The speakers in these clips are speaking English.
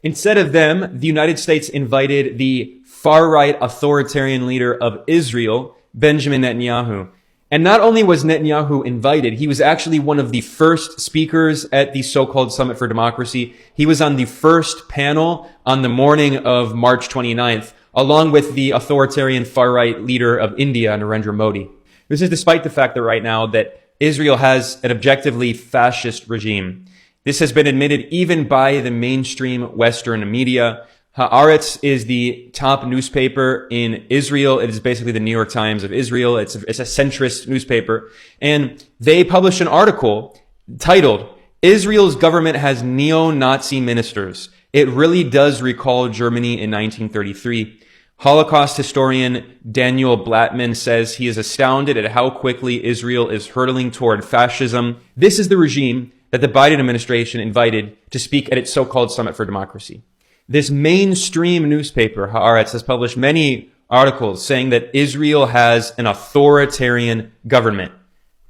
Instead of them, the United States invited the far-right authoritarian leader of Israel, Benjamin Netanyahu. And not only was Netanyahu invited, he was actually one of the first speakers at the so-called Summit for Democracy. He was on the first panel on the morning of March 29th, along with the authoritarian far-right leader of India, Narendra Modi. This is despite the fact that right now that Israel has an objectively fascist regime. This has been admitted even by the mainstream Western media. Haaretz is the top newspaper in Israel. It is basically the New York Times of Israel. It's a centrist newspaper. And they published an article titled, "Israel's government has neo-Nazi ministers. It really does recall Germany in 1933. Holocaust historian Daniel Blattman says he is astounded at how quickly Israel is hurtling toward fascism. This is the regime that the Biden administration invited to speak at its so-called Summit for Democracy." This mainstream newspaper, Haaretz, has published many articles saying that Israel has an authoritarian government.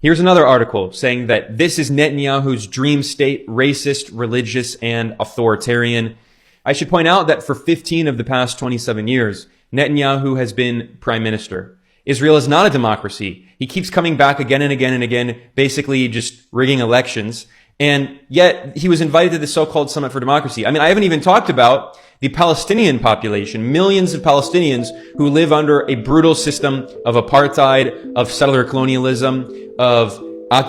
Here's another article saying that this is Netanyahu's dream state, racist, religious, and authoritarian. I should point out that for 15 of the past 27 years, Netanyahu has been prime minister. Israel is not a democracy. He keeps coming back again and again and again, basically just rigging elections. And yet he was invited to the so-called Summit for Democracy. I mean, I haven't even talked about the Palestinian population, millions of Palestinians who live under a brutal system of apartheid, of settler colonialism, of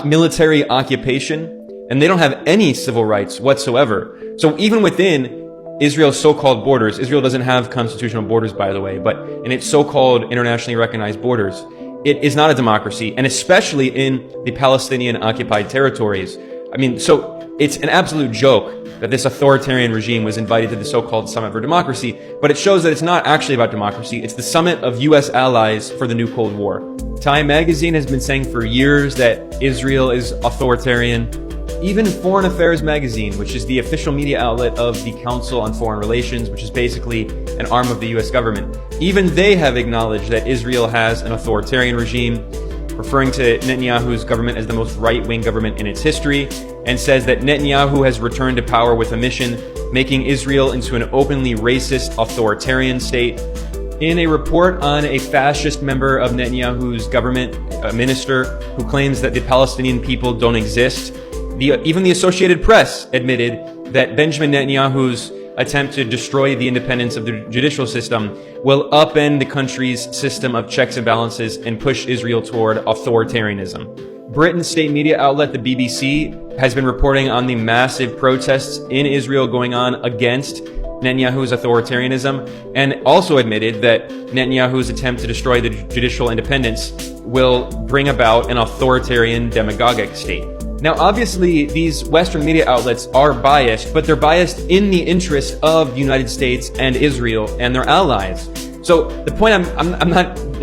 military occupation, and they don't have any civil rights whatsoever. So even within Israel's so-called borders, Israel doesn't have constitutional borders, by the way, but in its so-called internationally recognized borders, it is not a democracy, and especially in the Palestinian occupied territories. I mean, so it's an absolute joke that this authoritarian regime was invited to the so-called Summit for Democracy, but it shows that it's not actually about democracy. It's the summit of U.S. allies for the new Cold War. Time magazine has been saying for years that Israel is authoritarian. Even Foreign Affairs magazine, which is the official media outlet of the Council on Foreign Relations, which is basically an arm of the U.S. government, even they have acknowledged that Israel has an authoritarian regime, referring to Netanyahu's government as the most right-wing government in its history, and says that Netanyahu has returned to power with a mission, making Israel into an openly racist, authoritarian state. In a report on a fascist member of Netanyahu's government, a minister who claims that the Palestinian people don't exist, even the Associated Press admitted that Benjamin Netanyahu's attempt to destroy the independence of the judicial system will upend the country's system of checks and balances and push Israel toward authoritarianism. Britain's state media outlet, the BBC, has been reporting on the massive protests in Israel going on against Netanyahu's authoritarianism, and also admitted that Netanyahu's attempt to destroy the judicial independence will bring about an authoritarian demagogic state. Now, obviously, these Western media outlets are biased, but they're biased in the interest of the United States and Israel and their allies. So the point I'm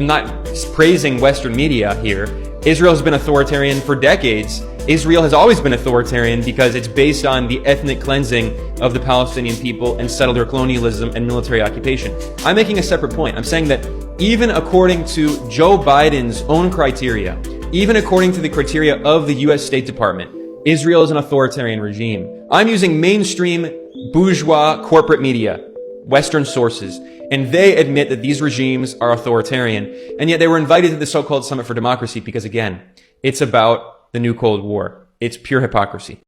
not praising Western media here. Israel has been authoritarian for decades. Israel has always been authoritarian because it's based on the ethnic cleansing of the Palestinian people and settler colonialism and military occupation. I'm making a separate point. I'm saying that even according to Joe Biden's own criteria, even according to the criteria of the U.S. State Department, Israel is an authoritarian regime. I'm using mainstream bourgeois corporate media, Western sources, and they admit that these regimes are authoritarian, and yet they were invited to the so-called Summit for Democracy because, again, it's about the new Cold War. It's pure hypocrisy.